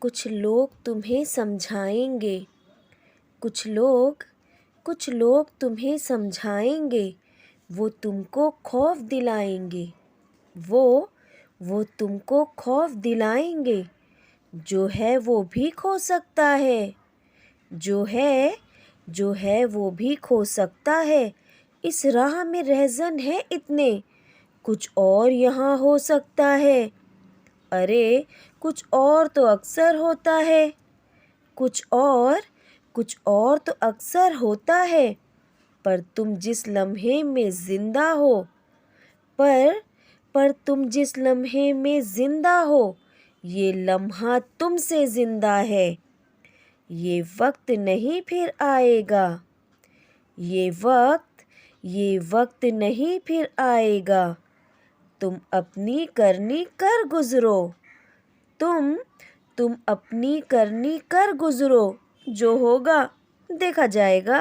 कुछ लोग तुम्हें समझाएंगे, कुछ लोग तुम्हें समझाएंगे, वो तुमको खौफ दिलाएंगे, वो तुमको खौफ दिलाएंगे। जो है वो भी खो सकता है, जो है वो भी खो सकता है। इस राह में रहज़न है इतने, कुछ और यहाँ हो सकता है। अरे कुछ और तो अक्सर होता है, कुछ और तो अक्सर होता है। पर तुम जिस लम्हे में ज़िंदा हो, पर तुम जिस लम्हे में ज़िंदा हो, ये लम्हा तुमसे ज़िंदा है। ये वक्त नहीं फिर आएगा, ये वक्त नहीं फिर आएगा। तुम अपनी करनी कर गुज़रो, तुम अपनी करनी कर गुज़रो। जो होगा देखा जाएगा।